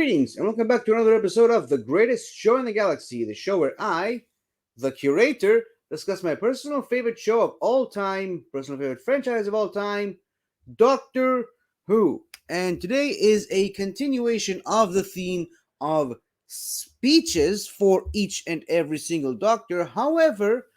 Greetings and welcome back to another episode of The Greatest Show in the Galaxy, the show where I, the curator, discuss my personal favorite show of all time, personal favorite franchise of all time, Doctor Who. And today is a continuation of the theme of speeches for each and every single Doctor. However,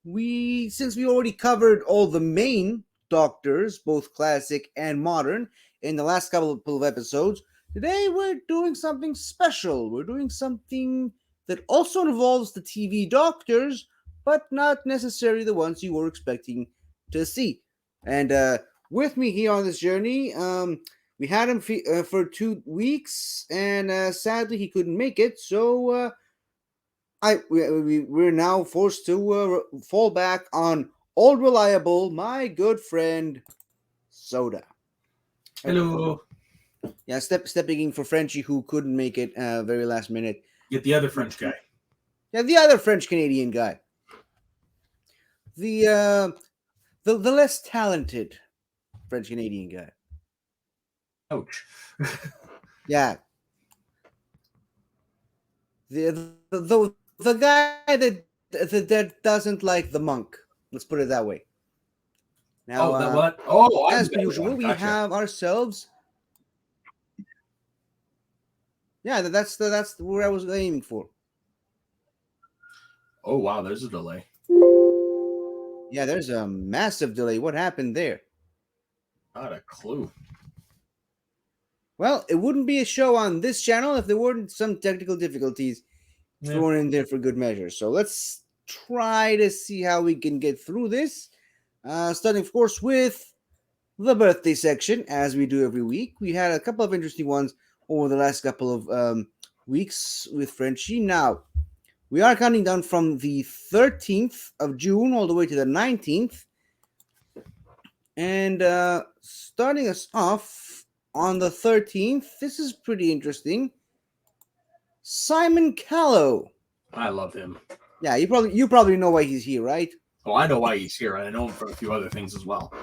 since we already covered all the main Doctors, both classic and modern, in the last couple of episodes, today we're doing something special. We're doing something that also involves the TV Doctors, but not necessarily the ones you were expecting to see. And with me here on this journey, we had him for 2 weeks, and sadly he couldn't make it. So we're now forced to fall back on old reliable, my good friend Soda. Hello. Yeah, stepping in for Frenchie, who couldn't make it very last minute. Get the other French guy. Yeah, the other French Canadian guy. The less talented French Canadian guy. Ouch. Yeah. The guy that doesn't like the monk. Let's put it that way. Now, the what? Oh, as per usual, we have ourselves. Yeah, that's where I was aiming for. Oh wow, there's a delay. Yeah, there's a massive delay. What happened there? Not a clue. Well, it wouldn't be a show on this channel if there weren't some technical difficulties thrown in there for good measure. So let's try to see how we can get through this. Starting, of course, with the birthday section, as we do every week. We had a couple of interesting ones over the last couple of weeks with Frenchie. Now, we are counting down from the 13th of June all the way to the 19th. And starting us off on the 13th, this is pretty interesting. Simon Callow. I love him. Yeah, you probably know why he's here, right? Oh, I know why he's here, and I know him for a few other things as well.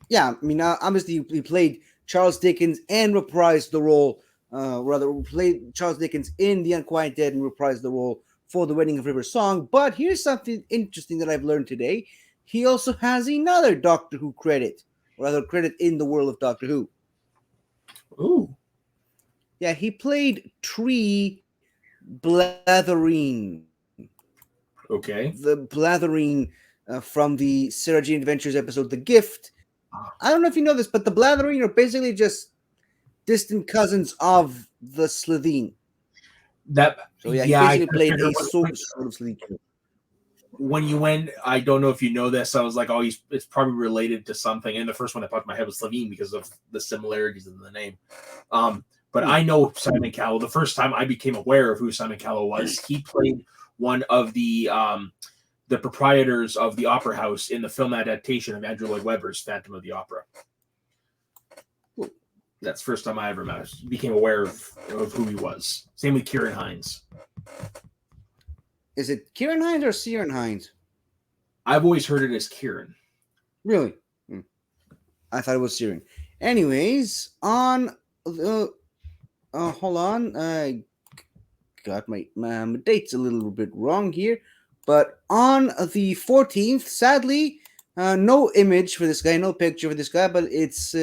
Yeah, I mean, obviously he played Charles Dickens and reprised the role. Played Charles Dickens in The Unquiet Dead and reprised the role for The Wedding of River Song. But here's something interesting that I've learned today. He also has another Doctor Who credit, or rather credit in the world of Doctor Who. Ooh. Yeah, he played Tree Blathereen. Okay. The Blathereen from the Sarah Jane Adventures episode, The Gift. I don't know if you know this, but the Blathereen are basically just distant cousins of the Slitheen. So he basically played a sort of Slitheen. When you went, I don't know if you know this. I was like, it's probably related to something. And the first one that popped in my head was Slitheen because of the similarities in the name. But I know Simon Callow. The first time I became aware of who Simon Callow was, he played one of the proprietors of the Opera House in the film adaptation of Andrew Lloyd Webber's Phantom of the Opera. That's the first time I ever became aware of who he was. Same with Kieran Hines. Is it Kieran Hines or Ciaran Hines? I've always heard it as Kieran. Really? I thought it was Ciaran. Anyways, on the... hold on. I got my dates a little bit wrong here. But on the 14th, sadly, no image for this guy, no picture for this guy, but it's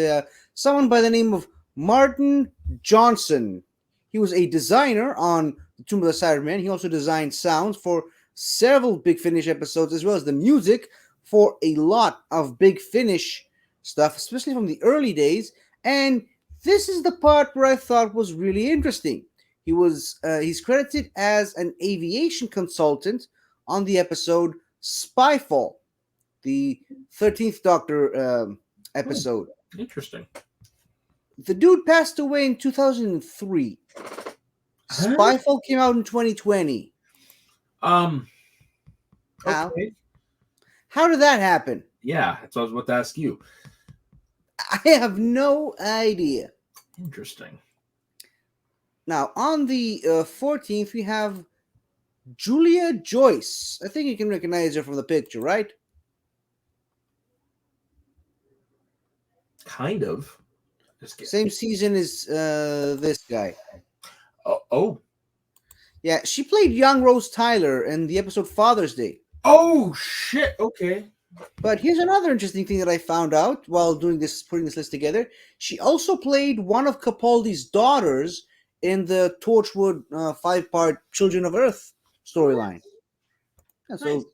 someone by the name of Martin Johnson. He was a designer on The Tomb of the Cybermen. He also designed sounds for several Big Finish episodes, as well as the music for a lot of Big Finish stuff, especially from the early days. And this is the part where I thought was really interesting. He's credited as an aviation consultant on the episode Spyfall, the 13th Doctor episode. Interesting. The dude passed away in 2003. Spyfall came out in 2020. Okay. How did that happen? Yeah, that's what I was about to ask you. I have no idea. Interesting. Now, on the 14th, we have Julia Joyce. I think you can recognize her from the picture, right? Kind of. Same season as this guy. Oh. Yeah, she played young Rose Tyler in the episode Father's Day. Oh shit. Okay. But here's another interesting thing that I found out while putting this list together. She also played one of Capaldi's daughters in the Torchwood 5-part Children of Earth storyline. Yeah, so Nice.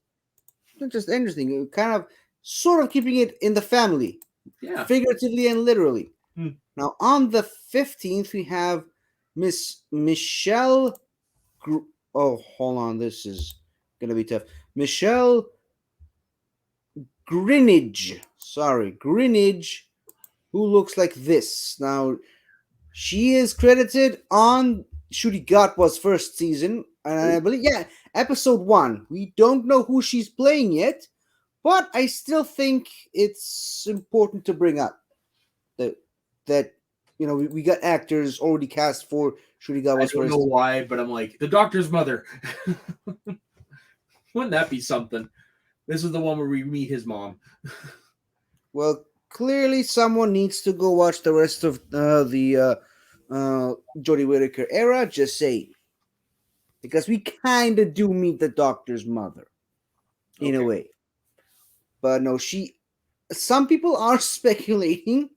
it's just interesting. Kind of, sort of keeping it in the family, Yeah. figuratively and literally. Hmm. Now, on the 15th, we have Miss Michelle. Oh, hold on. This is going to be tough. Michelle Greenidge. Sorry, Greenidge, who looks like this. Now, she is credited on Shooty Gatwa's first season, and I believe, yeah, episode 1. We don't know who she's playing yet, but I still think it's important to bring up that we got actors already cast for Shooty I Gatwa's don't first. know why, but I'm like, the Doctor's mother. Wouldn't that be something? This is the one where we meet his mom. Well, clearly someone needs to go watch the rest of the Jodie Whittaker era. Just saying, because we kind of do meet the Doctor's mother in a way, but no, some people are speculating.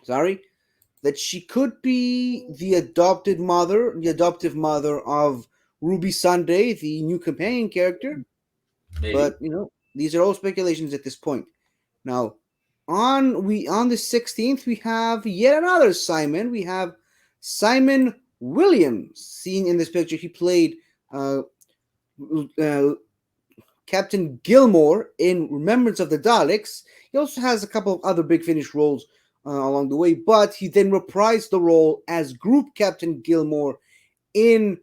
Sorry, that she could be the adoptive mother of Ruby Sunday, the new companion character. Maybe. But these are all speculations at this point. Now, on the 16th, we have yet another Simon. We have Simon Williams, seen in this picture. He played Captain Gilmore in Remembrance of the Daleks. He also has a couple of other Big Finish roles along the way, but he then reprised the role as Group Captain Gilmore in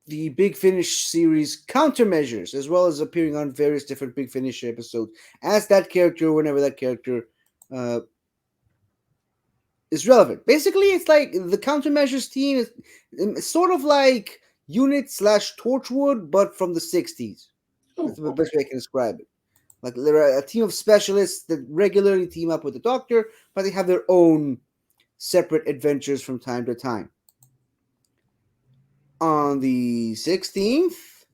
the Big Finish series Countermeasures, as well as appearing on various different Big Finish episodes as that character whenever that character is relevant. Basically, it's like the Countermeasures team is sort of like Unit / Torchwood, but from the 60s. That's the best way I can describe it. Like, they're a team of specialists that regularly team up with the Doctor, but they have their own separate adventures from time to time. On the 16th,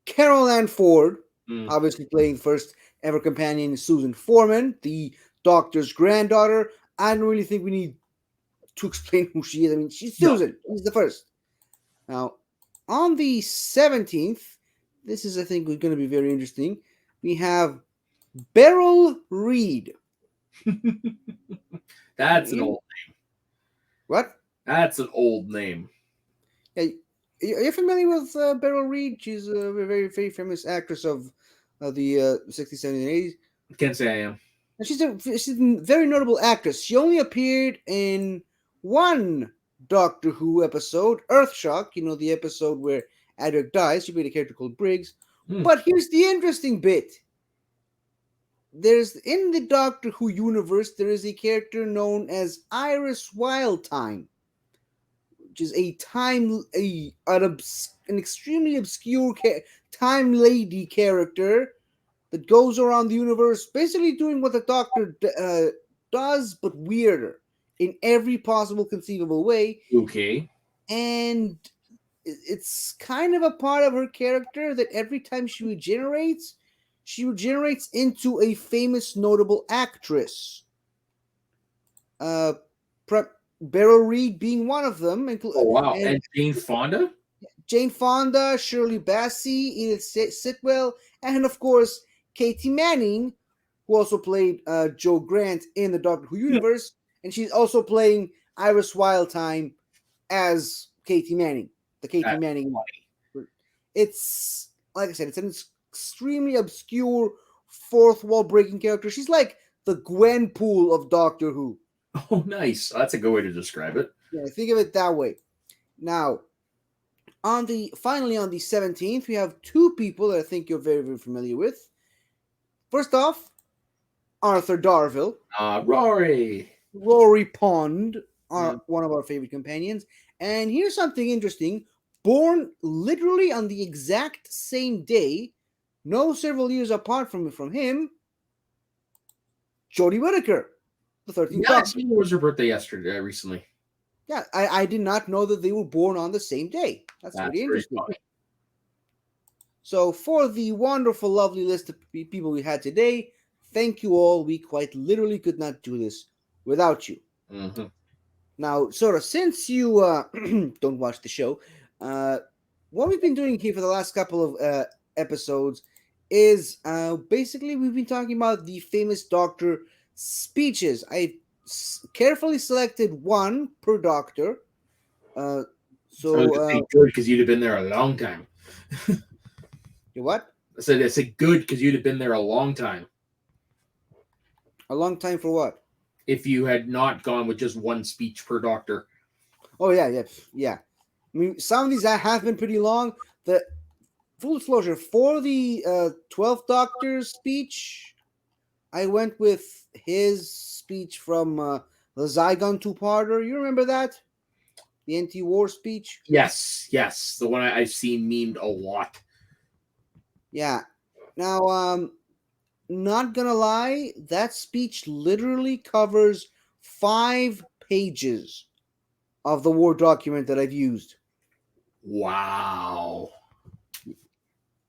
Carol Ann Ford, obviously playing first ever companion Susan Foreman, the Doctor's granddaughter. I don't really think we need to explain who she is. I mean, she's Susan. No. She's the first. Now, on the 17th, this is, I think, going to be very interesting. We have Beryl Reid. That's an old name. What? That's an old name. Yeah, are you familiar with Beryl Reid? She's a very, very famous actress of the 60s, 70s, and 80s. Can't say I am. And she's a very notable actress. She only appeared in one Doctor Who episode, Earthshock, the episode where Adric dies. She played a character called Briggs. But here's the interesting bit. In the Doctor Who universe, there is a character known as Iris Wildthyme, which is an extremely obscure time lady character that goes around the universe basically doing what the Doctor does, but weirder in every possible conceivable way. Okay. And it's kind of a part of her character that every time she regenerates into a famous, notable actress. Beryl Reid being one of them. Oh, wow. And Jane Fonda? Jane Fonda, Shirley Bassey, Edith Sitwell, and of course, Katie Manning, who also played Jo Grant in the Doctor Who universe, and she's also playing Iris Wildthyme as Katie Manning, the Katie Manning one. It's, like I said, it's an extremely obscure, fourth wall breaking character. She's like the Gwenpool of Doctor Who. Oh, nice. That's a good way to describe it. Yeah, think of it that way. Now, finally on the 17th, we have two people that I think you're very, very familiar with. First off, Arthur Darvill. Rory Pond, one of our favorite companions. And here's something interesting. Born literally on the exact same day, several years apart from him, Jodie Whittaker, the 13th Doctor. It was her birthday recently. Yeah, I did not know that they were born on the same day. That's That's pretty very interesting. funny. So, for the wonderful, lovely list of people we had today, thank you all. We quite literally could not do this without you. Mm-hmm. Now, Sora, since you don't watch the show, uh, what we've been doing here for the last couple of episodes is basically we've been talking about the famous Doctor speeches. I carefully selected one per Doctor. Uh, I was so, gonna say good because you'd have been there a long time. what? I said good because you'd have been there a long time A long time for what? if you had not gone with just one speech per doctor. Oh yeah, yeah, yeah. I mean, some of these have been pretty long. The full disclosure for the 12th Doctor's speech, I went with his speech from the Zygon two-parter. You remember that? The anti-war speech? Yes, yes, the one I've seen memed a lot. Yeah. Now, not gonna lie, that speech literally covers 5 pages of the War document that I've used. Wow.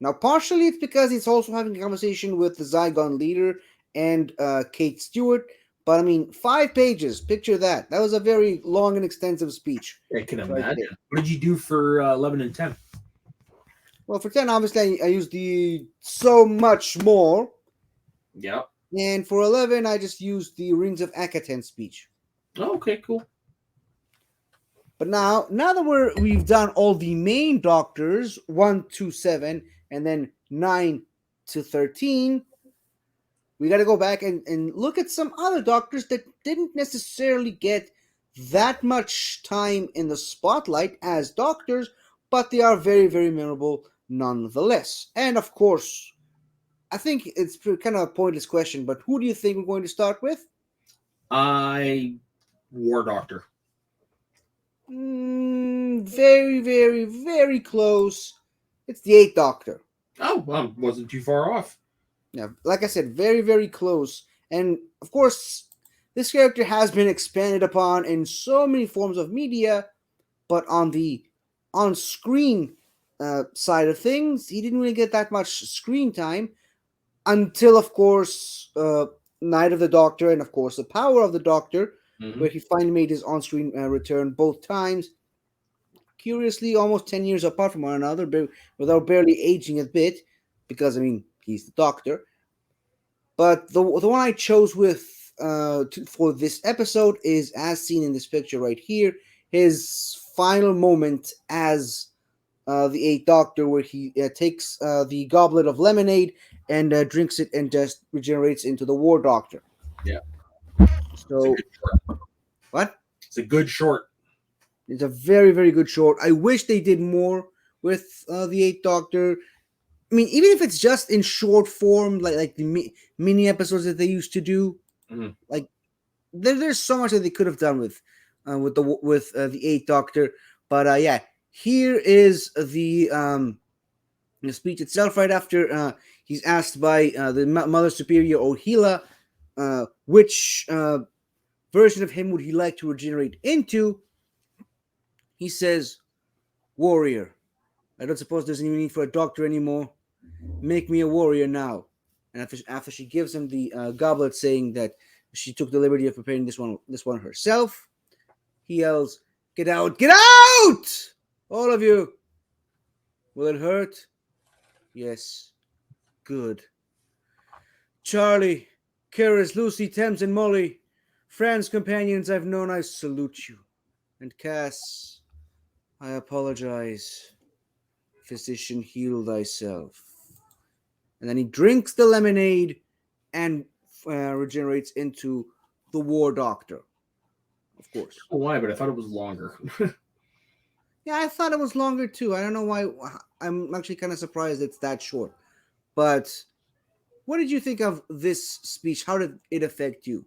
Now, partially it's because it's also having a conversation with the Zygon leader and Kate Stewart. But I mean, 5 pages. Picture that. That was a very long and extensive speech. I can Right imagine. there. What did you do for 11 and 10? Well, for 10, obviously, I used the so much more. Yep. And for 11, I just used the Rings of Akaten speech. Oh, okay, cool. But now that we've done all the main doctors, 1 to 7, and then 9 to 13, we got to go back and look at some other doctors that didn't necessarily get that much time in the spotlight as doctors, but they are very, very memorable nonetheless. And of course, I think it's kind of a pointless question, but who do you think we're going to start with? I War Doctor. Very, very, very close. It's the 8th Doctor. Oh, well, wasn't too far off. Yeah, like I said, very, very close. And of course, this character has been expanded upon in so many forms of media, but on the on-screen side of things, he didn't really get that much screen time until, of course, Night of the Doctor and, of course, The Power of the Doctor, where he finally made his on-screen return both times. Curiously, almost 10 years apart from one another, without barely aging a bit, because, I mean, he's the Doctor. But the one I chose for this episode is as seen in this picture right here, his final moment as the 8th Doctor, where he takes the goblet of lemonade and drinks it and just regenerates into the War Doctor. Yeah. So, what? It's a good short. It's a very, very good short. I wish they did more with the 8th Doctor. I mean, even if it's just in short form, like the mini episodes that they used to do, like there's so much that they could have done with the 8th Doctor. But yeah, here is the speech itself. Right after he's asked by the Mother Superior Ohila, which version of him would he like to regenerate into? He says, "Warrior. I don't suppose there's any need for a doctor anymore. Make me a warrior now." And after she gives him the goblet, saying that she took the liberty of preparing this one herself, he yells, "Get out! Get out! All of you! Will it hurt? Yes. Good. Charlie, Karis, Lucy, Thames, and Molly, friends, companions I've known, I salute you. And Cass, I apologize. Physician, heal thyself." And then he drinks the lemonade and regenerates into the War Doctor. Of course. Oh, why? But I thought it was longer. Yeah, I thought it was longer too. I don't know why. I'm actually kind of surprised it's that short. But what did you think of this speech? How did it affect you?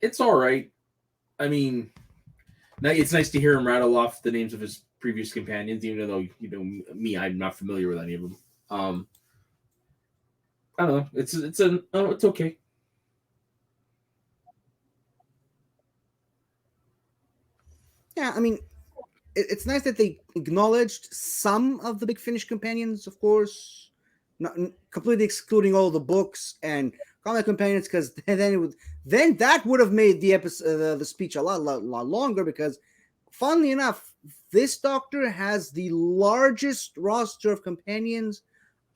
It's all right. I mean, it's nice to hear him rattle off the names of his previous companions, even though me, I'm not familiar with any of them. I don't know. It's okay. Yeah, I mean, it's nice that they acknowledged some of the Big Finish companions, of course, not completely excluding all the books and comic companions, because then that would have made the episode the speech a lot longer. Because, funnily enough, this Doctor has the largest roster of companions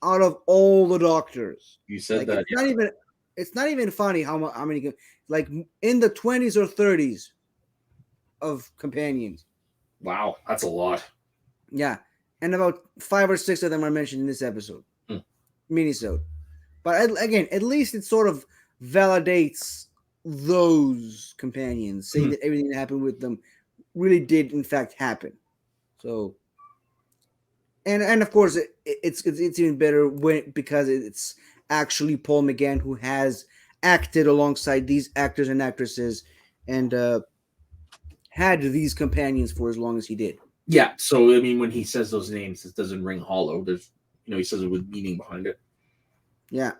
out of all the Doctors. You said Like that. it's not even funny how many, like, in the 20s or 30s of companions. Wow, that's a lot. Yeah, and about 5 or 6 of them are mentioned in this episode, Hmm. minisode. But again, at least it sort of validates those companions, saying Mhm. that everything that happened with them really did in fact happen. So, and of course, it's even better because it's actually Paul McGann who has acted alongside these actors and actresses, and had these companions for as long as he did. Yeah. So I mean, when he says those names, it doesn't ring hollow. There's, he says it with meaning behind it. Yeah.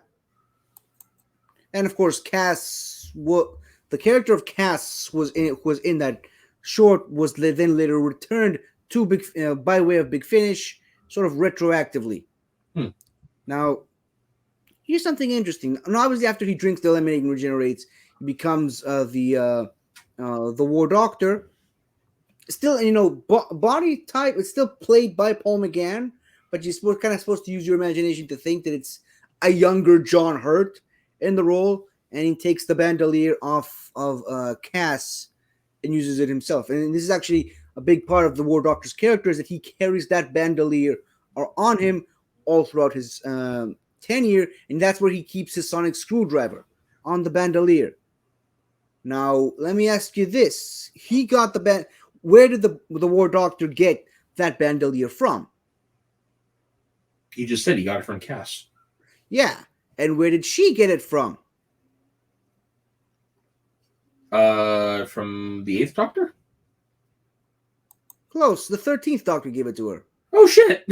And of course, the character of Cass was in that short, was then later returned to by way of Big Finish, sort of retroactively. Hmm. Now, here's something interesting. And obviously, after he drinks the lemonade and regenerates, he becomes the War Doctor. Still, body type is still played by Paul McGann, but you're kind of supposed to use your imagination to think that it's a younger John Hurt in the role, and he takes the bandolier off of Cass and uses it himself. And this is actually a big part of the War Doctor's character, is that he carries that bandolier on him all throughout his tenure, and that's where he keeps his sonic screwdriver, on the bandolier. Now, let me ask you this: he got the band. Where did the War Doctor get that bandolier from? You just said he got it from Cass. Yeah, and where did she get it from? From the Eighth Doctor. Close. The 13th Doctor gave it to her. Oh shit!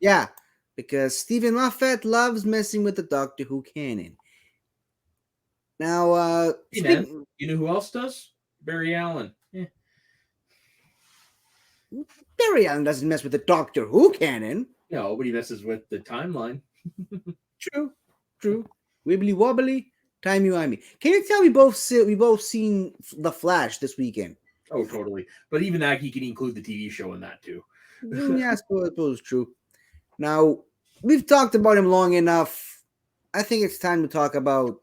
Yeah, because Stephen Moffat loves messing with the Doctor Who canon. Now, Hey man, you know who else does? Barry Allen. Yeah. Barry Allen doesn't mess with the Doctor Who canon. No, but he messes with the timeline. True. Wibbly wobbly, timey wimey. Can you tell we both seen The Flash this weekend? Oh, totally. But even that, he can include the TV show in that too. Yeah, I suppose it's true. Now, we've talked about him long enough. I think it's time to talk about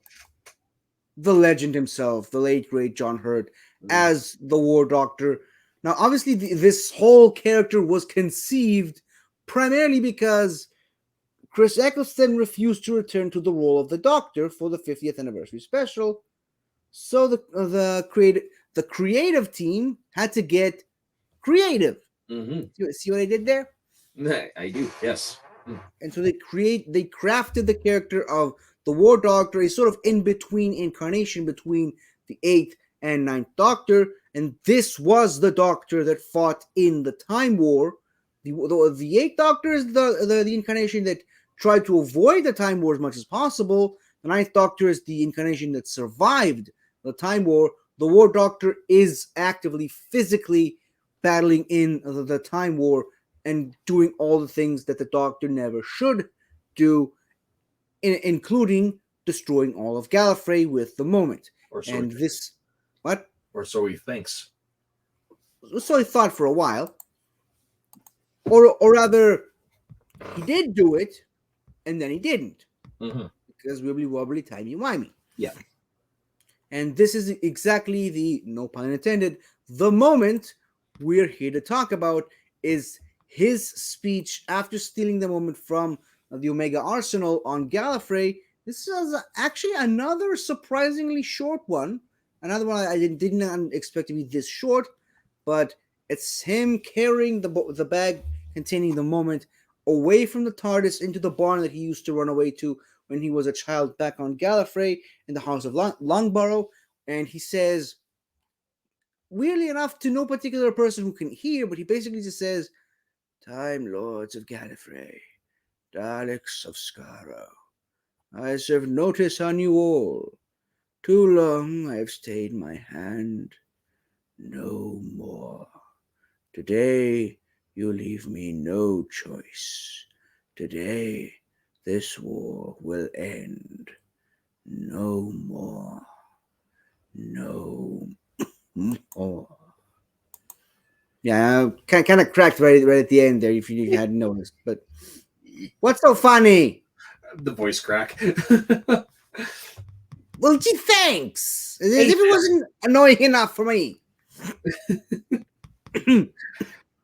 the legend himself, the late great John Hurt, as the War Doctor. Now, obviously, this whole character was conceived primarily because Chris Eccleston refused to return to the role of the Doctor for the 50th anniversary special, so the creative team had to get creative. Mm-hmm. See what I did there? I do, yes. And so they crafted the character of the War Doctor, a sort of in between incarnation between the 8th and 9th Doctor, and this was the Doctor that fought in the Time War. The 8th Doctor is the incarnation that tried to avoid the Time War as much as possible. The 9th Doctor is the incarnation that survived the Time War. The War Doctor is actively, physically battling in the Time War and doing all the things that the Doctor never should do, including destroying all of Gallifrey with the moment. Or so and this, what? Or so he thinks. So he thought for a while, or rather, he did do it, and then he didn't, because wibbly wobbly, timey wimey. Yeah. And this is exactly the, no pun intended, the moment we're here to talk about is his speech after stealing the moment from the Omega Arsenal on Gallifrey. This is actually another surprisingly short one. Another one I didn't expect to be this short, but it's him carrying the bag containing the moment away from the TARDIS into the barn that he used to run away to when he was a child back on Gallifrey in the House of Longborough. And he says, weirdly enough, to no particular person who can hear, but he basically just says, "Time Lords of Gallifrey, Daleks of Skaro, I serve notice on you all. Too long I've stayed my hand. No more." Today, you leave me no choice. Today, this war will end. No more. No more. Yeah, kind of cracked right at the end there, if you hadn't noticed. But what's so funny? The voice crack. Well, gee, thanks. As if it wasn't annoying enough for me.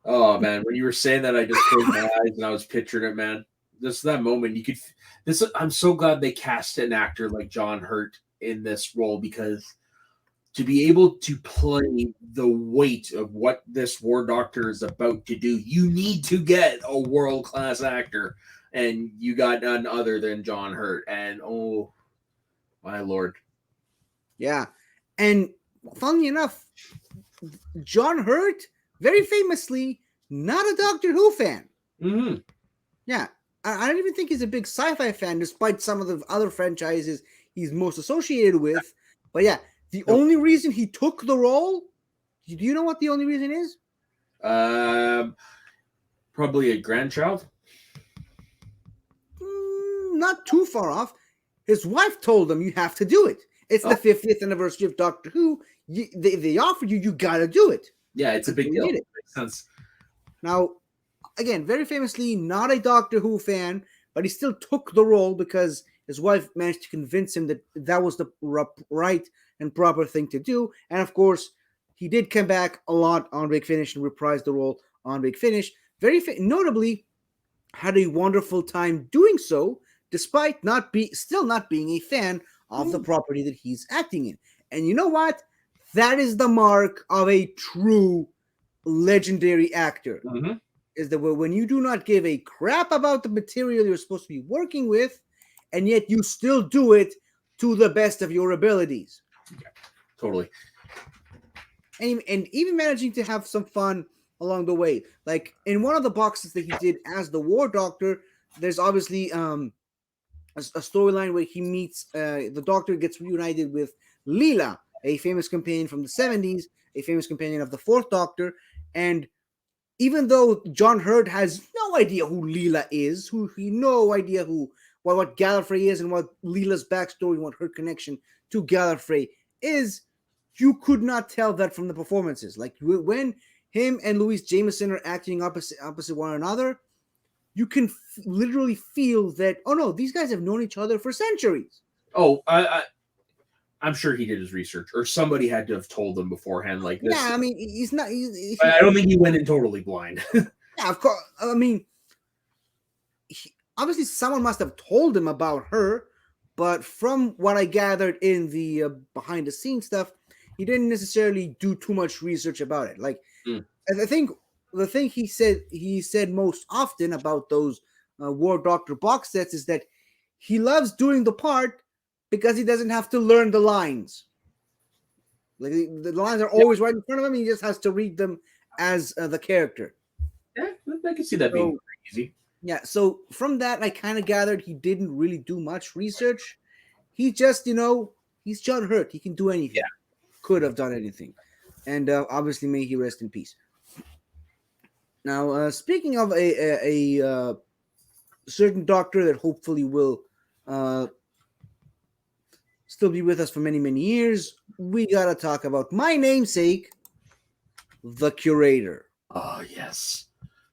Oh man, when you were saying that, I just closed my eyes and I was picturing it, man. This that moment you could. This I'm so glad they cast an actor like John Hurt in this role, because to be able to play the weight of what this War Doctor is about to do, you need to get a world class actor, and you got none other than John Hurt. And oh my lord, Yeah. And funnily enough, John Hurt, very famously, not a Doctor Who fan. mm-hmm. Yeah. I don't even think he's a big sci-fi fan, despite some of the other franchises he's most associated with. But yeah, the only reason he took the role, do you know what the only reason is? Probably a grandchild. Not too far off. His wife told him, you have to do it. It's the 50th anniversary of Doctor Who. They offered you, you got to do it. Yeah, it's a big deal. It makes sense. Now, again, very famously, not a Doctor Who fan, but he still took the role because his wife managed to convince him that that was the right and proper thing to do. And of course, he did come back a lot on Big Finish and reprised the role on Big Finish. Very notably, had a wonderful time doing so, despite still not being a fan of the property that he's acting in. And you know what? That is the mark of a true legendary actor. Mm-hmm. Is that when you do not give a crap about the material you're supposed to be working with, and yet you still do it to the best of your abilities. Yeah, totally. And even managing to have some fun along the way. Like in one of the boxes that he did as the War Doctor, there's obviously a storyline where he meets the Doctor gets reunited with Leela, a famous companion from the 70s, a famous companion of the Fourth Doctor, and even though John Hurt has no idea who Leela is, no idea what Gallifrey is and what Leela's backstory and what her connection to Gallifrey is, you could not tell that from the performances. Like when him and Louise Jameson are acting opposite one another, you can literally feel that, oh no, these guys have known each other for centuries. Oh, I'm sure he did his research, or somebody had to have told him beforehand. Like this. Yeah, I mean, he's not. I don't think he went in totally blind. Yeah, of course. I mean, obviously someone must have told him about her, but from what I gathered in the behind the scenes stuff, he didn't necessarily do too much research about it. Like, and I think the thing he said most often about those War Doctor box sets is that he loves doing the part because he doesn't have to learn the lines. Like the lines are always right in front of him. He just has to read them as the character. Yeah, I can see that being easy. Yeah, so from that, I kind of gathered he didn't really do much research. He just, he's John Hurt. He can do anything. Yeah. Could have done anything. And obviously, may he rest in peace. Now, speaking of a certain doctor that hopefully will still be with us for many, many years, we got to talk about my namesake, the Curator. Oh, yes.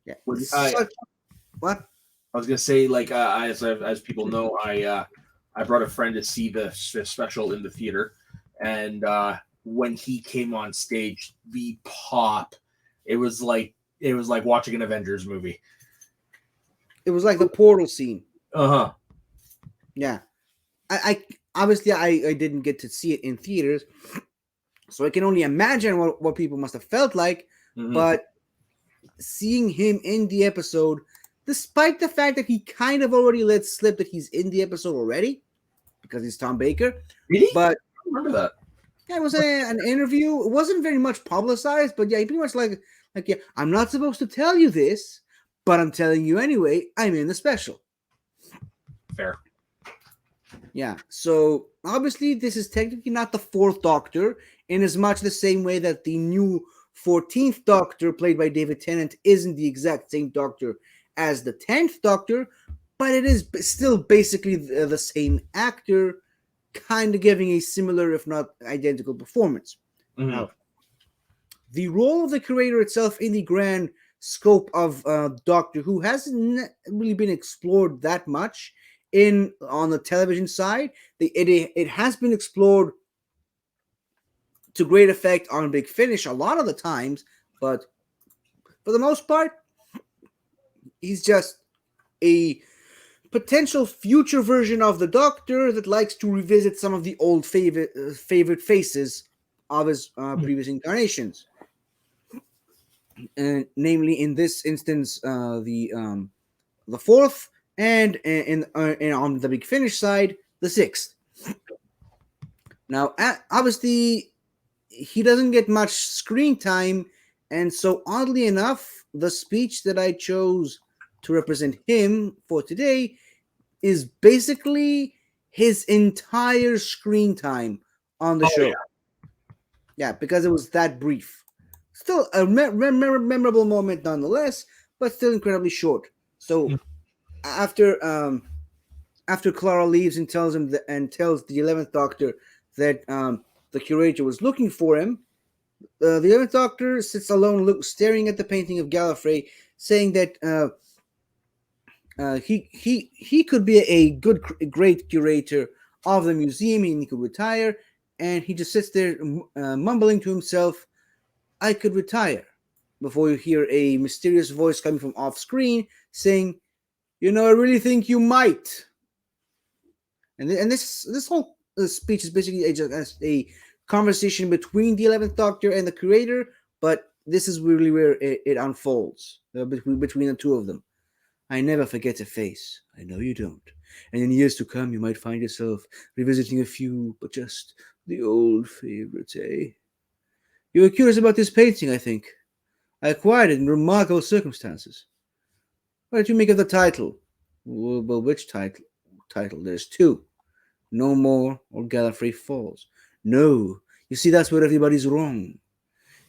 Yeah. What? I was gonna say, like, as people know, I brought a friend to see the special in the theater, and when he came on stage, the pop, it was like watching an Avengers movie. It was like the portal scene. Uh-huh. Yeah. I obviously I didn't get to see it in theaters, so I can only imagine what people must have felt like. Mm-hmm. But seeing him in the episode, despite the fact that he kind of already let slip that he's in the episode already, because he's Tom Baker. Really? But I remember that. Yeah, it was an interview. It wasn't very much publicized, but yeah, he pretty much like, yeah, I'm not supposed to tell you this, but I'm telling you anyway, I'm in the special. Fair. Yeah, so obviously this is technically not the Fourth Doctor, in as much the same way that the new 14th Doctor, played by David Tennant, isn't the exact same Doctor as the 10th Doctor, but it is still basically the same actor, kind of giving a similar, if not identical, performance. Mhm. Now, the role of the curator itself in the grand scope of Doctor Who hasn't really been explored that much on the television side. It has been explored to great effect on Big Finish a lot of the times, but for the most part, he's just a potential future version of the Doctor that likes to revisit some of the old favorite faces of his previous incarnations. Namely, in this instance, the fourth, and on the Big Finish side, the sixth. Now, obviously, he doesn't get much screen time, and so oddly enough, the speech that I chose to represent him for today is basically his entire screen time on the show. Yeah, because it was that brief. Still a memorable moment nonetheless, but still incredibly short. So after Clara leaves and tells him tells the 11th Doctor that the curator was looking for him, the 11th Doctor sits alone, staring at the painting of Gallifrey, saying that he could be a great curator of the museum, and he could retire. And he just sits there mumbling to himself, "I could retire," before you hear a mysterious voice coming from off screen saying, "You know, I really think you might." And this whole speech is basically a conversation between the 11th Doctor and the curator, but this is really where it unfolds between the two of them. "I never forget a face. I know you don't. And in years to come, you might find yourself revisiting a few, but just the old favorites, eh? You were curious about this painting, I think. I acquired it in remarkable circumstances. What did you make of the title?" "Well, which title?" "There's two. No More or Gallifrey Falls." "No. You see, that's where everybody's wrong.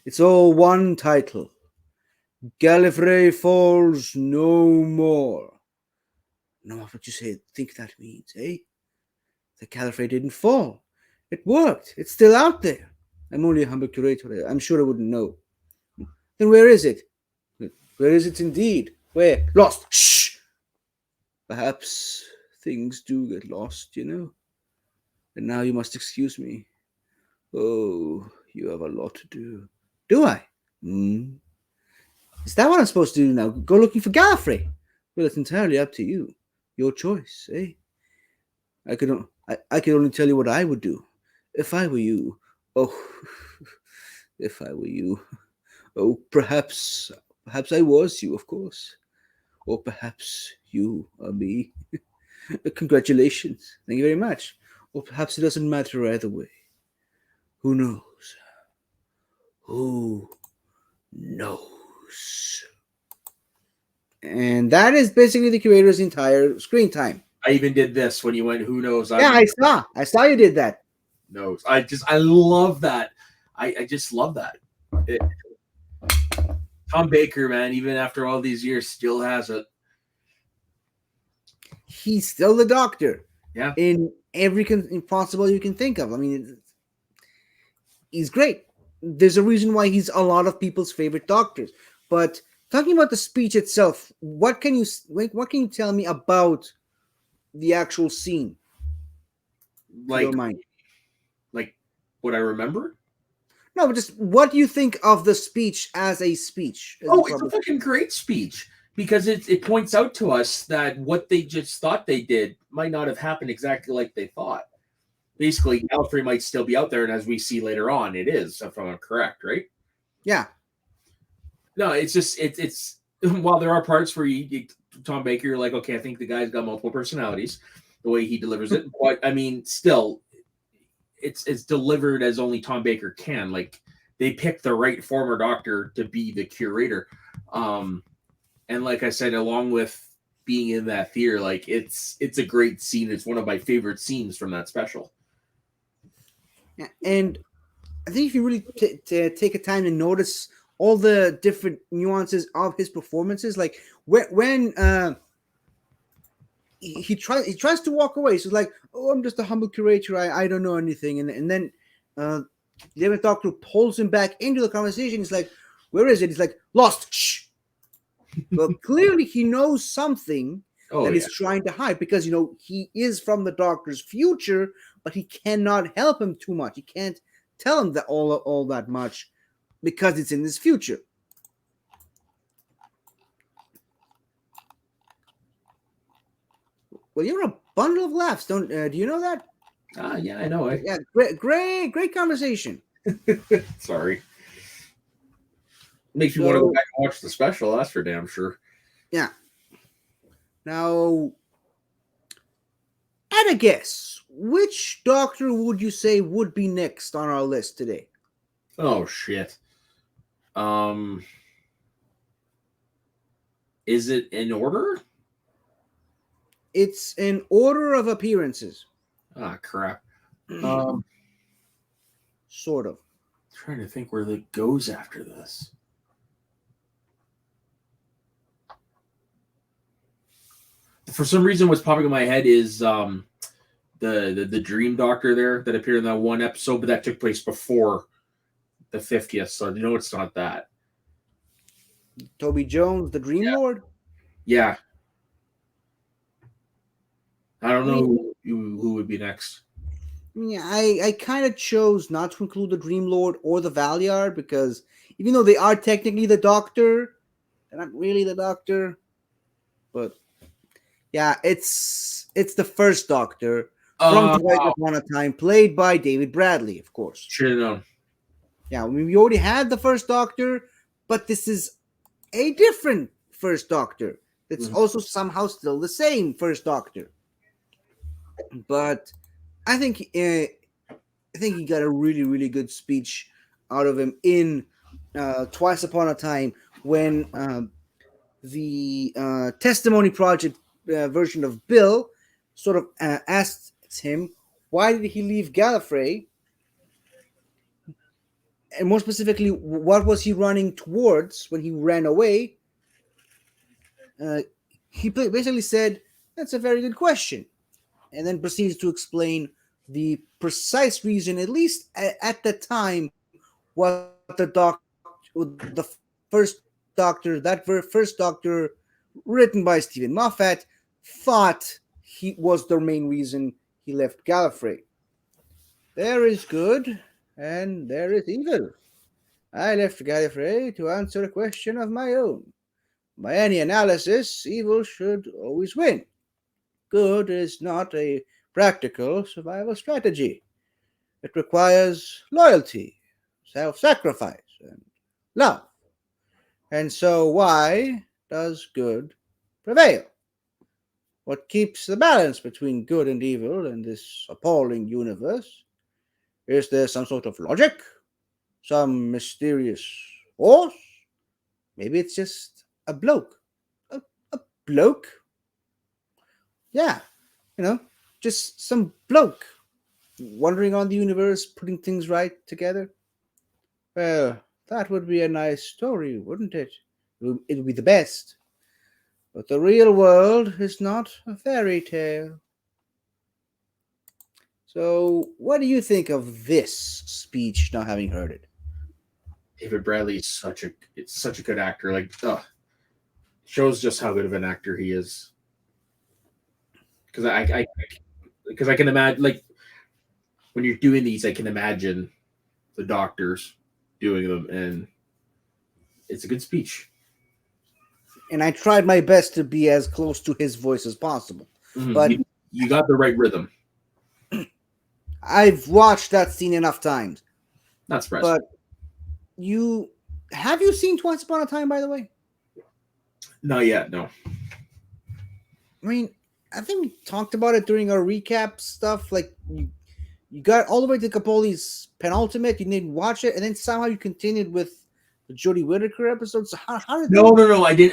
It's all one title. Gallifrey Falls No More." "No, what you think that means, eh?" "The Gallifrey didn't fall. It worked. It's still out there. I'm only a humble curator. I'm sure I wouldn't know." "Then where is it?" "Where is it indeed?" "Where?" "Lost." "Shh! Perhaps things do get lost, you know. And now you must excuse me. Oh, you have a lot to do." "Do I? Is that what I'm supposed to do now? Go looking for Gallifrey?" "Well, it's entirely up to you. Your choice, eh? I could only tell you what I would do if I were you. Oh, if I were you. Oh, perhaps I was you, of course. Or perhaps you are me. Congratulations. Thank you very much. Or perhaps it doesn't matter either way. Who knows? Who knows?" And that is basically the curator's entire screen time. I even did this when you went, "Who knows?" Yeah, I saw you did that. Knows. I love that. I just love that. Tom Baker, man, even after all these years, still has it. He's still the Doctor. Yeah. In every possible you can think of. I mean, he's great. There's a reason why he's a lot of people's favorite Doctors. But talking about the speech itself, what can you tell me about the actual scene? Like what I remember? No, but just what do you think of the speech as a speech? It's a fucking great speech, because it points out to us that what they just thought they did might not have happened exactly like they thought. Basically, Gallifrey might still be out there, and as we see later on, it is, if I'm correct, right? Yeah. No, it's just it's while there are parts where Tom Baker, you're like, okay, I think the guy's got multiple personalities, the way he delivers it. But I mean, still, it's delivered as only Tom Baker can. Like, they picked the right former Doctor to be the curator. And like I said, along with being in that theater, like it's a great scene. It's one of my favorite scenes from that special. And I think if you really take a time to notice all the different nuances of his performances. Like when he tries to walk away. So like, oh, I'm just a humble curator. I don't know anything. And then the 11th Doctor pulls him back into the conversation. He's like, where is it? He's like, lost. Shh. Well, clearly he knows something that he's trying to hide, because he is from the Doctor's future, but he cannot help him too much. He can't tell him that all that much because it's in his future. Well, you're a bundle of laughs. Do you know that? Yeah, I know it. Yeah, great conversation. Sorry. Makes me want to go back and watch the special, that's for damn sure. Yeah. Now, at a guess, which Doctor would you say would be next on our list today? Oh shit. Is it in order? It's in order of appearances. Ah, crap. Sort of. Trying to think where that goes after this. For some reason, what's popping in my head is the Dream Doctor there that appeared in that one episode, but that took place before the 50th, so it's not that. Toby Jones, the Dream Lord? Yeah. I don't know who would be next. Yeah, I kind of chose not to include the Dream Lord or the Valeyard, because even though they are technically the Doctor, they're not really the Doctor. But yeah, it's the first Doctor from Twice Upon a Time, played by David Bradley, of course. Should have known. Yeah, we already had the first Doctor, but this is a different first Doctor. It's also somehow still the same first Doctor. But I think he got a really, really good speech out of him in Twice Upon a Time, when the Testimony Project version of Bill sort of asked him, why did he leave Gallifrey? And more specifically, what was he running towards when he ran away? He basically said, that's a very good question. And then proceeds to explain the precise reason, at least at the time, what the first Doctor, first Doctor written by Stephen Moffat, thought he was the main reason he left Gallifrey. There is good and there is evil. I left Gallifrey to answer a question of my own. By any analysis, evil should always win. Good is not a practical survival strategy. It requires loyalty, self-sacrifice, and love. And so why does good prevail? What keeps the balance between good and evil in this appalling universe? Is there some sort of logic? Some mysterious force? Maybe it's just a bloke. A bloke? Yeah, just some bloke wandering on the universe, putting things right together. Well, that would be a nice story, wouldn't it? It would be the best. But the real world is not a fairy tale. So, what do you think of this speech, not having heard it? David Bradley is such a good actor. Like, shows just how good of an actor he is. Because I can imagine, like, when you're doing these, I can imagine the Doctors doing them, and it's a good speech. And I tried my best to be as close to his voice as possible. Mm-hmm. But you got the right rhythm. I've watched that scene enough times. Not surprised. But have you seen Twice Upon a Time, by the way? Not yet, no. I mean, I think we talked about it during our recap stuff. Like, you got all the way to Capaldi's penultimate, you didn't watch it, and then somehow you continued with the Jodie Whittaker episode. So how did No, I didn't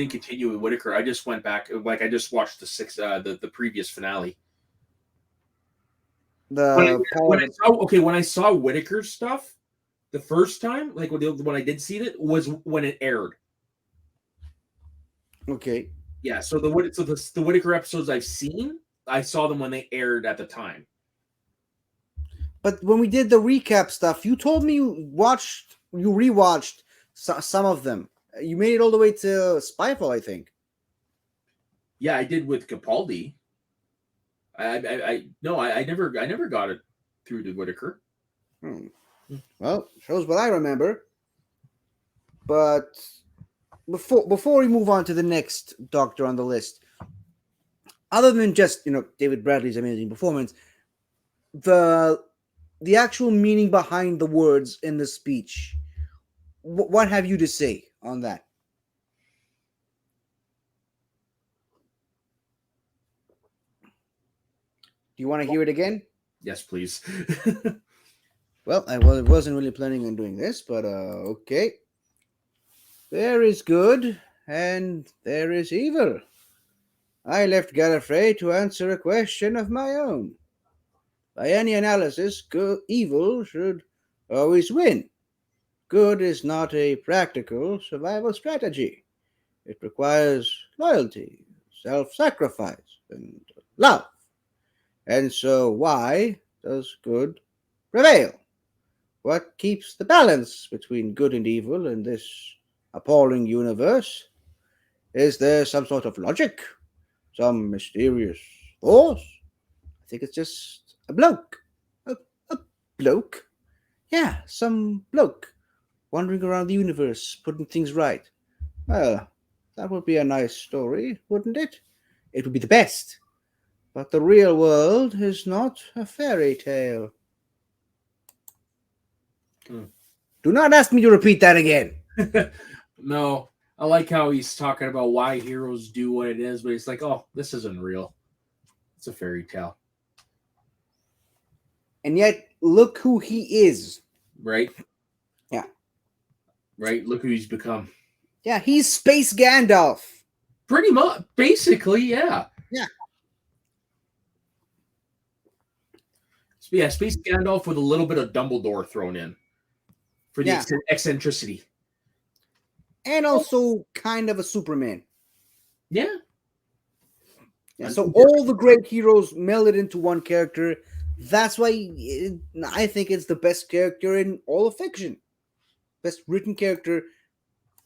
continue with Whittaker. I just went back, like, I just watched the previous finale. When I saw Whittaker's stuff, The first time, like when I did see it, was when it aired. Okay. Yeah, so the Whitaker episodes I've seen, I saw them when they aired at the time. But when we did the recap stuff, you told me you rewatched some of them. You made it all the way to Spyfall, I think. Yeah, I did with Capaldi. I never got it through to Whitaker. Well, shows what I remember. But before we move on to the next Doctor on the list, other than just David Bradley's amazing performance, the actual meaning behind the words in the speech, what have you to say on that? Do you want to hear it again? Yes, please. Well, I wasn't really planning on doing this, but okay. There is good and there is evil. I left Gallifrey to answer a question of my own. By any analysis, evil should always win. Good is not a practical survival strategy. It requires loyalty, self-sacrifice, and love. And so why does good prevail? What keeps the balance between good and evil in this appalling universe? Is there some sort of logic? Some mysterious force? I think it's just a bloke. A bloke? Yeah, some bloke wandering around the universe, putting things right. Well, that would be a nice story, wouldn't it? It would be the best. But the real world is not a fairy tale. Do not ask me to repeat that again. No, I like how he's talking about why heroes do what it is, but he's like, oh, this isn't real. It's a fairy tale. And yet, look who he is. Right? Yeah. Right? Look who he's become. Yeah, he's Space Gandalf. Pretty much. Basically, yeah. Yeah. Yeah, Space Gandalf with a little bit of Dumbledore thrown in. For the eccentricity. And also kind of a Superman. Yeah. So all the great heroes melded into one character. That's why I think it's the best character in all of fiction. Best written character,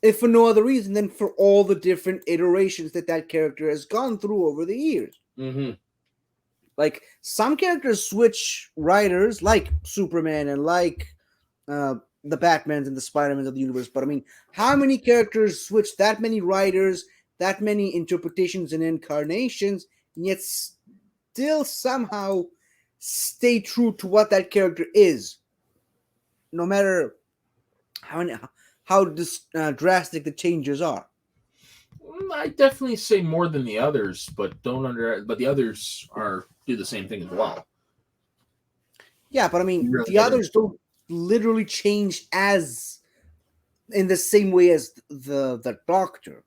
if for no other reason than for all the different iterations that character has gone through over the years. Mm-hmm. Like, some characters switch writers, like Superman and like the Batmans and the Spider-Mans of the universe. But I mean, how many characters switch that many writers, that many interpretations and incarnations, and yet still somehow stay true to what that character is, no matter how drastic the changes are? I definitely say more than the others, but but the others do the same thing as well. Yeah, but I mean, the others don't literally change as in the same way as the Doctor,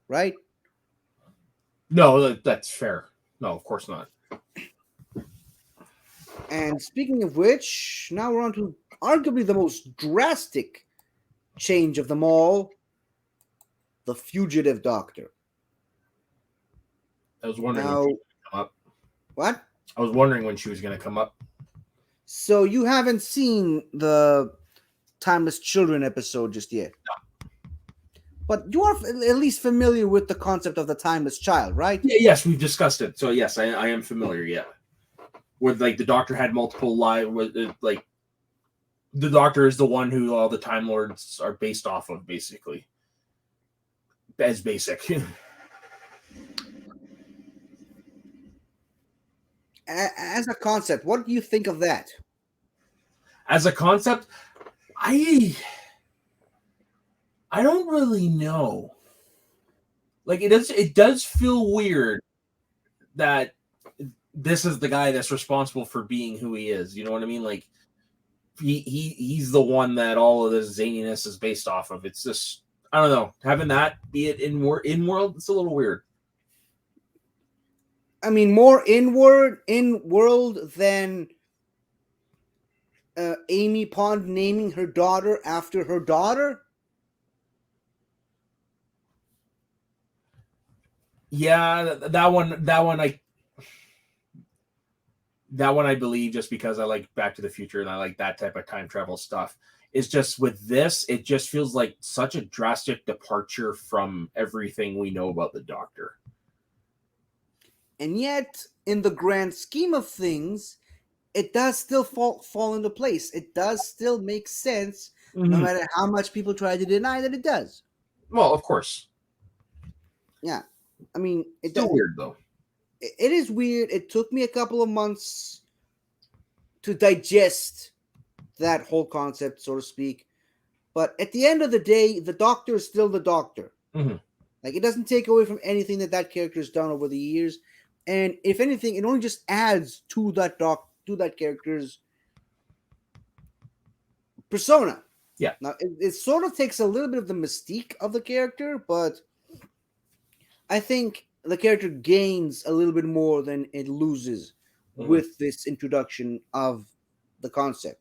right? No, that's fair. No, of course not. And speaking of which, now we're on to arguably the most drastic change of them all, the Fugitive Doctor. I was wondering when she was going to come up. What? I was wondering when she was going to come up. So you haven't seen the Timeless Children episode just yet? No. But you are at least familiar with the concept of the Timeless Child, right? Yeah, yes, we've discussed it. So yes, I am familiar, yeah. Where like the Doctor had multiple lives, like the Doctor is the one who all the Time Lords are based off of, basically. As basic. As a concept, what do you think of that? As a concept, I don't really know. Like it does feel weird that this is the guy that's responsible for being who he is. You know what I mean? Like he's the one that all of this zaniness is based off of. It's just, I don't know, having that be it in world, it's a little weird. I mean, more in world than Amy Pond naming her daughter after her daughter. Yeah, that one I believe, just because I like Back to the Future and I like that type of time travel stuff. It's just with this, it just feels like such a drastic departure from everything we know about the Doctor. And yet, in the grand scheme of things, it does still fall into place. It does still make sense, no matter how much people try to deny that it does. Well, of course. Yeah, I mean, It's still weird though. It is weird. It took me a couple of months to digest that whole concept, so to speak. But at the end of the day, the Doctor is still the Doctor. Mm-hmm. Like, it doesn't take away from anything that character has done over the years. And if anything, it only just adds to that character's persona. Yeah. Now, it sort of takes a little bit of the mystique of the character, but I think the character gains a little bit more than it loses with this introduction of the concept.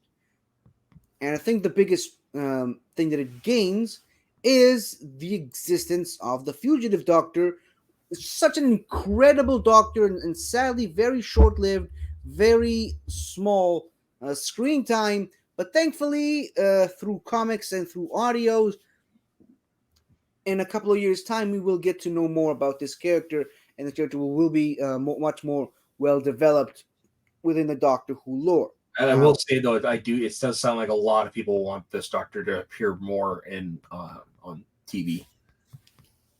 And I think the biggest thing that it gains is the existence of the fugitive Doctor. It's such an incredible Doctor, and sadly very short-lived, very small screen time. But thankfully, through comics and through audios, in a couple of years' time, we will get to know more about this character, and the character will be much more well developed within the Doctor Who lore. And I will say though, it does sound like a lot of people want this Doctor to appear more in on TV.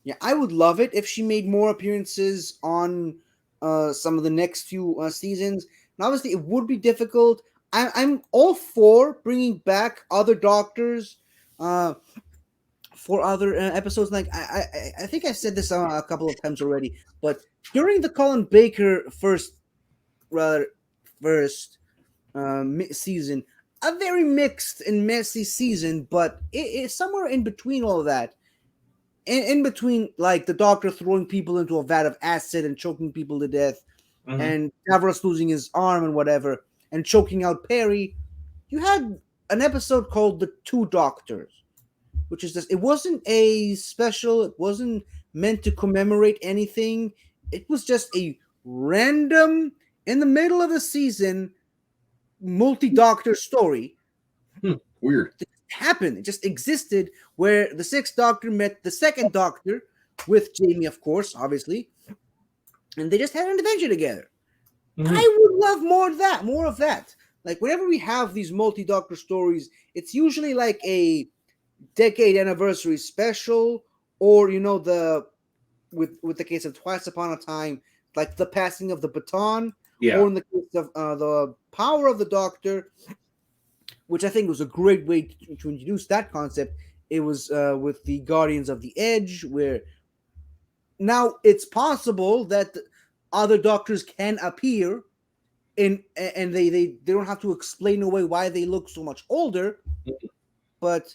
Yeah, I would love it if she made more appearances on some of the next few seasons. And obviously, it would be difficult. I'm all for bringing back other Doctors for other episodes. Like I think I said this a couple of times already, but during the Colin Baker first season, a very mixed and messy season, but it's somewhere in between all of that. In between, like the Doctor throwing people into a vat of acid and choking people to death, and Davros losing his arm and whatever, and choking out Perry, you had an episode called The Two Doctors, which is just, it wasn't a special, it wasn't meant to commemorate anything. It was just a random, in the middle of the season, multi-Doctor story. Weird. It happened. It just existed, where the Sixth Doctor met the Second Doctor with Jamie, of course, obviously, and they just had an adventure together. I would love more of that. Like, whenever we have these multi-Doctor stories, it's usually like a decade anniversary special, or with the case of Twice Upon a Time, like the passing of the baton, or in the case of the Power of the Doctor, which I think was a great way to introduce that concept. It was with the Guardians of the Edge, where now it's possible that other Doctors can appear and they don't have to explain away why they look so much older, but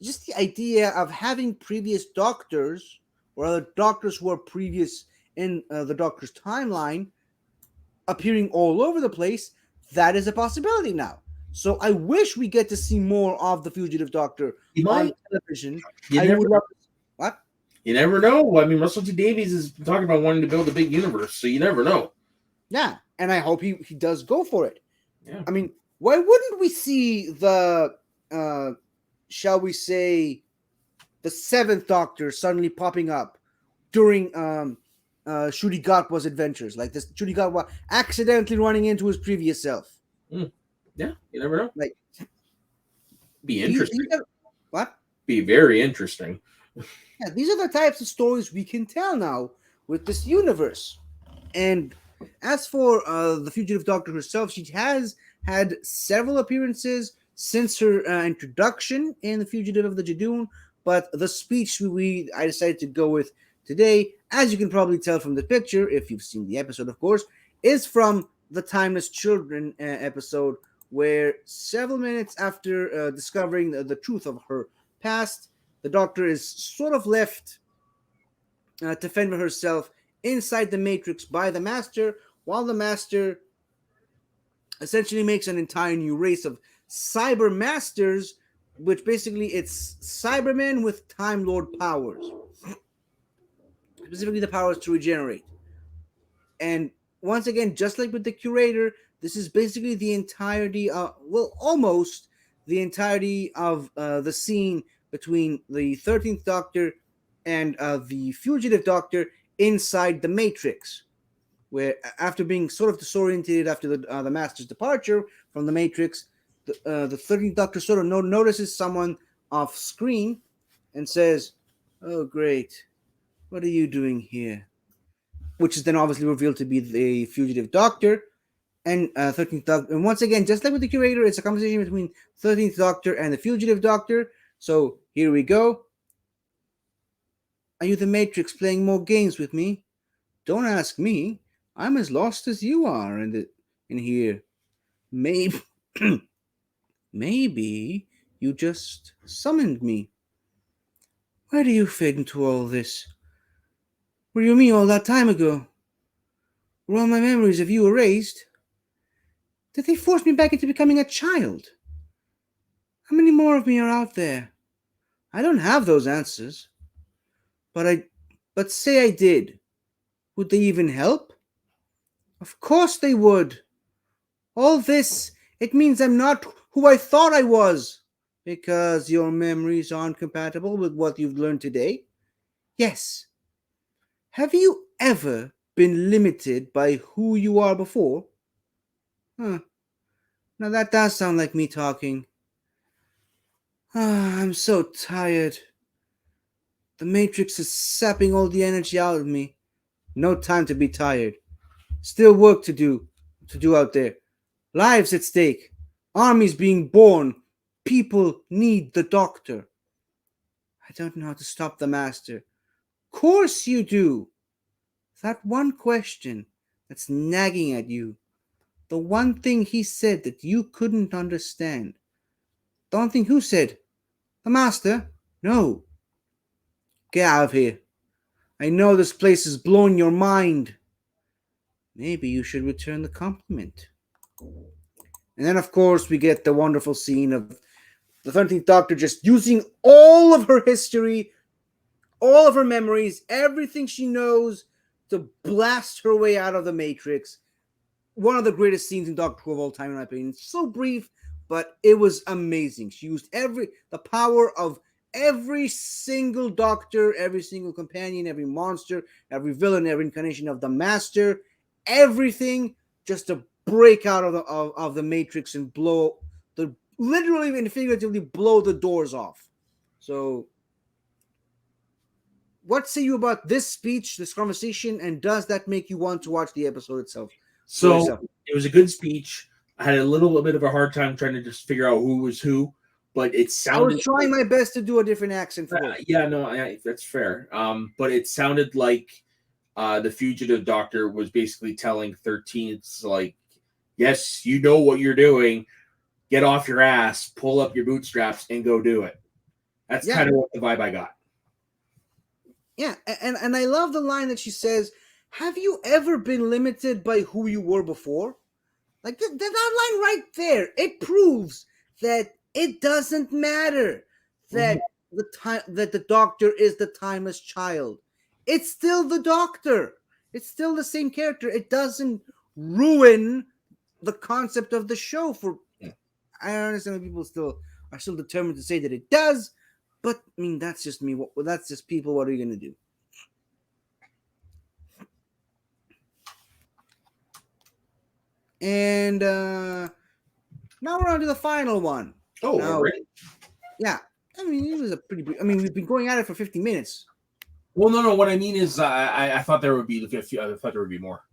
just the idea of having previous Doctors or other Doctors who are previous in the Doctor's timeline appearing all over the place, that is a possibility now. So I wish we get to see more of the Fugitive Doctor on television. What? You never know. I mean, Russell T Davies is talking about wanting to build a big universe, so you never know. Yeah, and I hope he does go for it. Yeah. I mean, why wouldn't we see the shall we say, the Seventh Doctor suddenly popping up during Ncuti Gatwa's adventures, like this Ncuti Gatwa accidentally running into his previous self. Yeah, you never know. Like, be interesting. What? Be very interesting. Yeah, these are the types of stories we can tell now with this universe. And as for the Fugitive Doctor herself, she has had several appearances since her introduction in The Fugitive of the Judoon, but the speech I decided to go with today, as you can probably tell from the picture, if you've seen the episode, of course, is from the Timeless Children episode, where several minutes after discovering the truth of her past, the Doctor is sort of left to fend for herself inside the Matrix by the Master, while the Master essentially makes an entire new race of Cyber Masters, which basically it's Cybermen with Time Lord powers, specifically the powers to regenerate. And once again, just like with the Curator, this is basically the entirety almost the entirety of the scene between the 13th Doctor and the Fugitive Doctor inside the Matrix, where after being sort of disoriented after the Master's departure from the Matrix, the 13th Doctor sort of notices someone off screen and says, "Oh, great. What are you doing here?" Which is then obviously revealed to be the Fugitive Doctor and 13th Doctor. And once again, just like with the Curator, it's a conversation between 13th Doctor and the Fugitive Doctor. So here we go. "Are you the Matrix playing more games with me? Don't ask me. I'm as lost as you are in here. Maybe maybe you just summoned me. Where do you fit into all this? Were you me all that time ago? Were all my memories of you erased? Did they force me back into becoming a child? How many more of me are out there? I don't have those answers. But say I did. Would they even help? Of course they would. All this, it means I'm not who I thought I was. Because your memories aren't compatible with what you've learned today? Yes. Have you ever been limited by who you are before? Huh. Now that does sound like me talking. I'm so tired. The Matrix is sapping all the energy out of me. No time to be tired. Still work to do out there. Lives at stake. Armies being born. People need the Doctor. I don't know how to stop the Master. Course you do. That one question that's nagging at you. The one thing he said that you couldn't understand. Don't think who said? The Master? No. Get out of here. I know this place is blowing your mind. Maybe you should return the compliment." And then, of course, we get the wonderful scene of the 13th Doctor just using all of her history, all of her memories, everything she knows to blast her way out of the Matrix. One of the greatest scenes in Doctor Who of all time, in my opinion. It's so brief, but it was amazing. She used the power of every single Doctor, every single companion, every monster, every villain, every incarnation of the Master, everything just to break out of the Matrix and literally and figuratively blow the doors off. So, what say you about this speech, this conversation, and does that make you want to watch the episode itself? So it was a good speech. I had a little bit of a hard time trying to just figure out who was who, but it sounded. I was trying my best to do a different accent for both. Yeah, no, that's fair. But it sounded like the Fugitive Doctor was basically telling 13th, like, yes, you know what you're doing. Get off your ass, pull up your bootstraps, and go do it. That's kind of what the vibe I got. Yeah, and I love the line that she says, "Have you ever been limited by who you were before?" Like that line right there, it proves that it doesn't matter that the Doctor is the timeless child. It's still the Doctor. It's still the same character. It doesn't ruin the concept of the show. I understand that people are still determined to say that it does, but I mean that's just me. That's just people. What are you gonna do? And now we're on to the final one. Oh, already? Yeah. I mean, it was a pretty. We've been going at it for 50 minutes. Well, no. What I mean is, I thought there would be. I thought there would be more.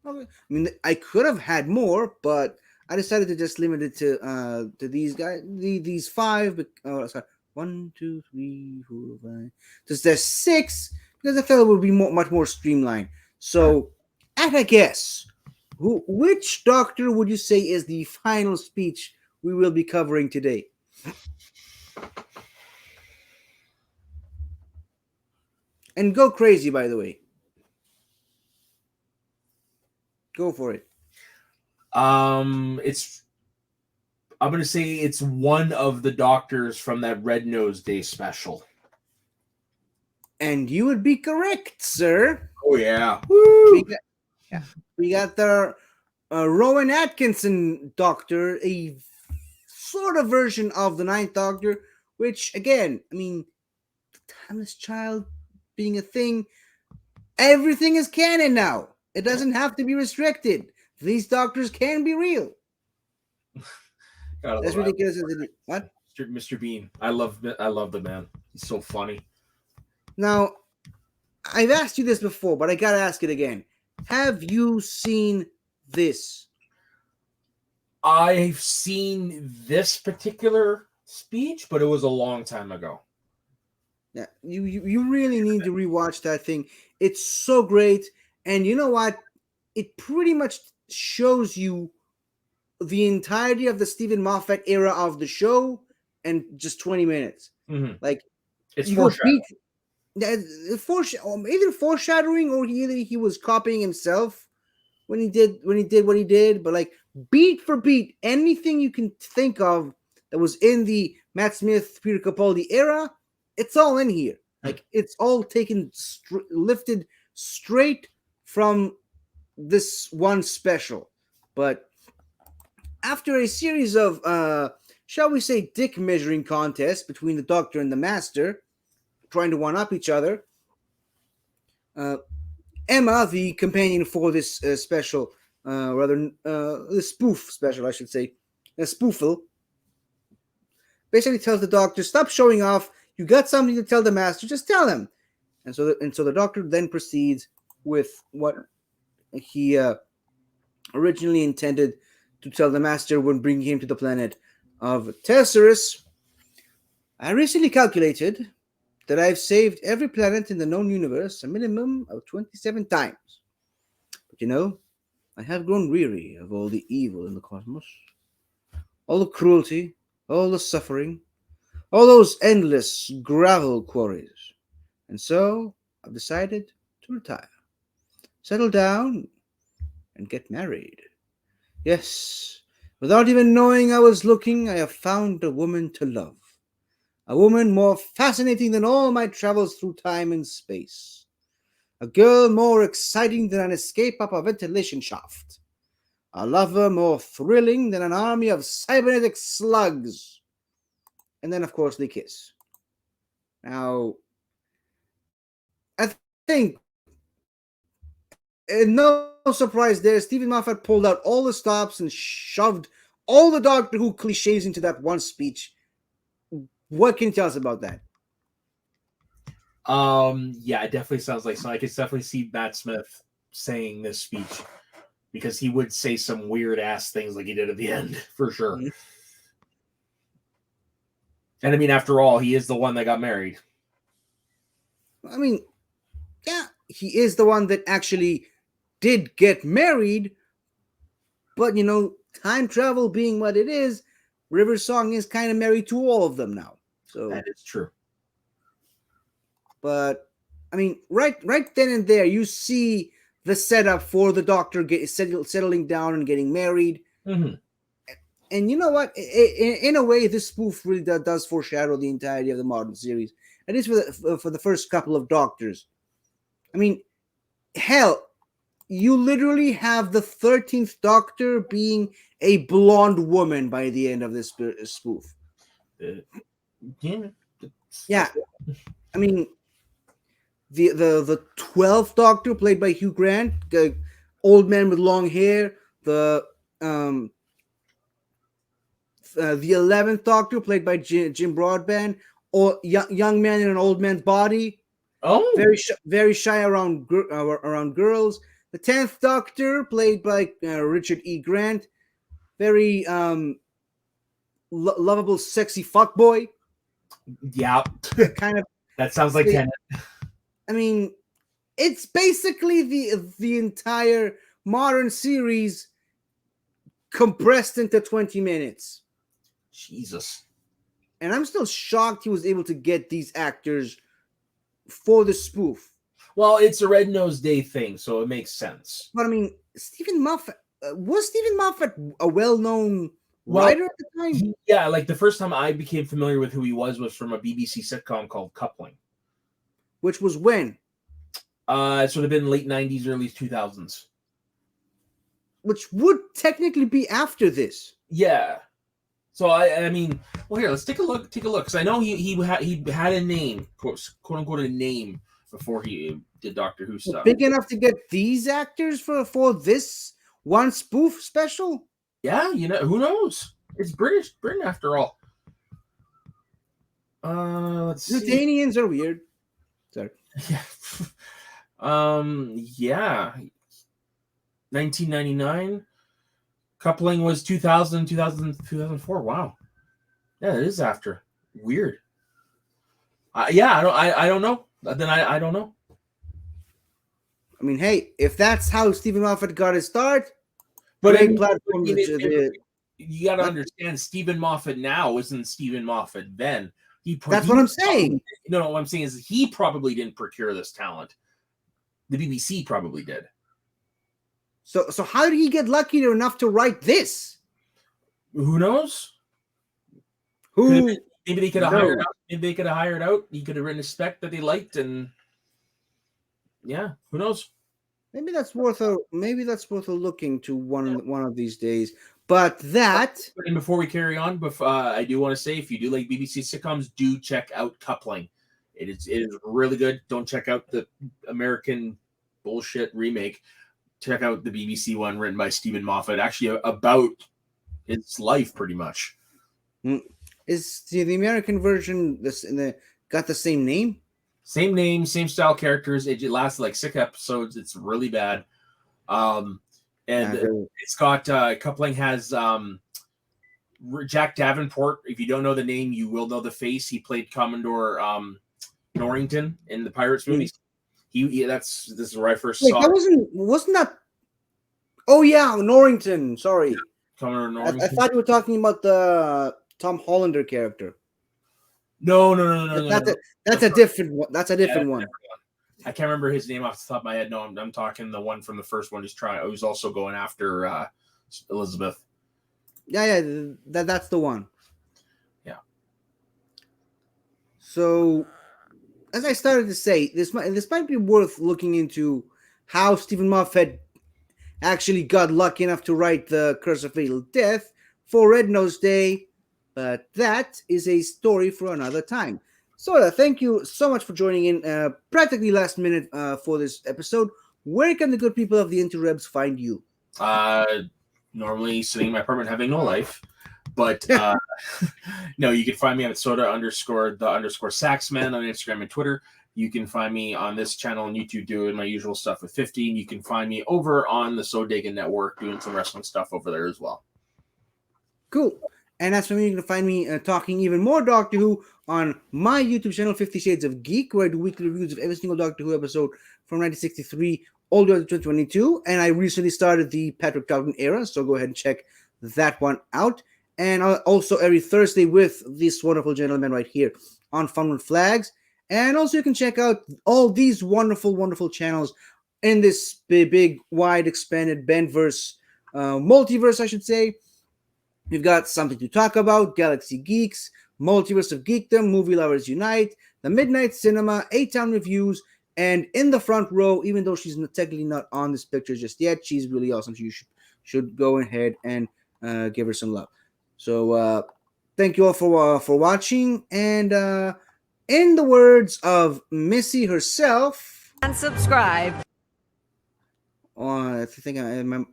Okay. I mean, I could have had more, but I decided to just limit it to these guys, these five. Sorry, 1, 2, 3, 4, 5. Because there's 6. Because I felt it would be much more streamlined. So, at a guess, which Doctor would you say is the final speech we will be covering today? And go crazy, by the way. Go for it. It's I'm gonna say it's one of the doctors from that Red Nose Day special. And you would be correct, sir. Oh yeah. We got, yeah, we got the Rowan Atkinson Doctor, a sort of version of the Ninth Doctor, which, again, I mean, the Timeless Child being a thing, everything is canon now. It doesn't have to be restricted. These doctors can be real. That's ridiculous. What? Mr. Bean. I love the man. He's so funny. Now, I've asked you this before, but I gotta ask it again. Have you seen this? I've seen this particular speech, but it was a long time ago. Yeah, you really need to rewatch that thing. It's so great, and you know what? It pretty much shows you the entirety of the Stephen Moffat era of the show in just 20 minutes. Mm-hmm. Like, it's foreshadowing. Either foreshadowing or he was copying himself when he did what he did. But like beat for beat, anything you can think of that was in the Matt Smith, Peter Capaldi era, it's all in here. Like it's all taken lifted straight from this one special. But after a series of shall we say dick measuring contests between the Doctor and the Master, trying to one-up each other, Emma, the companion for this special, the spoof special, I should say, a spoofle, basically tells the Doctor, stop showing off, you got something to tell the Master, just tell him. And so the Doctor then proceeds with what he originally intended to tell the Master when bringing him to the planet of Tesserus. I recently calculated that I've saved every planet in the known universe a minimum of 27 times. But you know, I have grown weary of all the evil in the cosmos, all the cruelty, all the suffering, all those endless gravel quarries. And so I've decided to retire, settle down, and get married. Yes, without even knowing I was looking, I have found a woman to love. A woman more fascinating than all my travels through time and space. A girl more exciting than an escape up a ventilation shaft. A lover more thrilling than an army of cybernetic slugs. And then, of course, they kiss. Now, I think, no surprise there, Stephen Moffat pulled out all the stops and shoved all the Doctor Who cliches into that one speech. What can you tell us about that? Yeah, it definitely sounds like something. I could definitely see Matt Smith saying this speech because he would say some weird ass things like he did at the end, for sure. Mm-hmm. And I mean, after all, he is the one that got married. I mean, yeah, he is the one that actually did get married, but you know, time travel being what it is, River Song is kind of married to all of them now. So that is true. But I mean, right then and there, you see the setup for the Doctor settling down and getting married. Mm-hmm. And you know what? In a way, this spoof really does foreshadow the entirety of the modern series. At least for the first couple of Doctors. I mean, hell, you literally have the 13th Doctor being a blonde woman by the end of this spoof. Yeah. I mean, the 12th Doctor played by Hugh Grant, the old man with long hair, the 11th Doctor played by Jim Broadbent, or young man in an old man's body. Oh, very shy around girls. The 10th Doctor played by Richard E. Grant, very lovable, sexy fuckboy. Yeah, kind of. That sounds like Tenet. I mean, it's basically the entire modern series compressed into 20 minutes. Jesus. And I'm still shocked he was able to get these actors for the spoof. Well, it's a Red Nose Day thing, so it makes sense. But I mean, Stephen Moffat, was Stephen Moffat a well-known writer at the time? Yeah, like the first time I became familiar with who he was from a BBC sitcom called Coupling. Which was when? It would have been late 90s, early 2000s. Which would technically be after this. Yeah. So I mean, well, here, let's take a look. Because I know he had a name, quote unquote, a name before he did Doctor Who stuff. Big enough to get these actors for this one spoof special? Yeah, who knows? It's Britain after all. Let's see. Britannians are weird. Sorry. Yeah. Yeah. 1999. Coupling was 2000, 2004. Wow. Yeah, it is after. Weird. Yeah, I don't know. Then I don't know. I mean, hey, if that's how Stephen Moffat got his start, but great platform. You got to understand, Stephen Moffat now isn't Stephen Moffat then. That's what I'm saying. No, what I'm saying is he probably didn't procure this talent. The BBC probably did. So how did he get lucky enough to write this? Who knows? Maybe they could have hired out. Maybe they could have hired out. He could have written a spec that they liked, and yeah, who knows? Maybe that's worth a look into one of these days. But that. And before we carry on, I do want to say, if you do like BBC sitcoms, do check out Coupling. It is really good. Don't check out the American bullshit remake. Check out the BBC one written by Stephen Moffat, actually about his life, pretty much. Is the American version got the same name? Same name, same style characters. It lasts like 6 episodes. It's really bad. And it's got Coupling has Jack Davenport. If you don't know the name, you will know the face. He played Commodore Norrington in the Pirates movies. This is where I first saw. That wasn't that? Oh yeah, Norrington. Sorry, Commodore Norrington. I thought you were talking about the Tom Hollander character. No. That's a different one. That's a different one. I can't remember his name off the top of my head. No, I'm talking the one from the first one. Who's also going after Elizabeth. Yeah, that's the one. Yeah. So, as I started to say, this might be worth looking into how Stephen Moffat actually got lucky enough to write the Curse of Fatal Death for Red Nose Day, but that is a story for another time. So, thank you so much for joining in practically last minute for this episode. Where can the good people of the Interwebs find you? Normally sitting in my apartment having no life, but no, you can find me at soda_the_saxman on Instagram and Twitter. You can find me on this channel on YouTube doing my usual stuff with 15. You can find me over on the Sodega Network doing some wrestling stuff over there as well. Cool. And as for me, you can find me talking even more Doctor Who on my YouTube channel, 50 Shades of Geek, where I do weekly reviews of every single Doctor Who episode from 1963 all the way to 2022. And I recently started the Patrick Troughton era, so go ahead and check that one out. And also every Thursday with this wonderful gentleman right here on Fun with Flags. And also you can check out all these wonderful, wonderful channels in this big wide, expanded Bandverse, multiverse, I should say. We've got Something to Talk About, Galaxy Geeks, Multiverse of Geekdom, Movie Lovers Unite, The Midnight Cinema, A-Town Reviews, and in the front row, even though she's technically not on this picture just yet, she's really awesome. So you should go ahead and give her some love. So thank you all for watching. And in the words of Missy herself, and subscribe. I think I remember.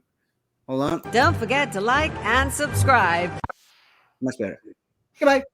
Hold on. Don't forget to like and subscribe. Much better. Goodbye.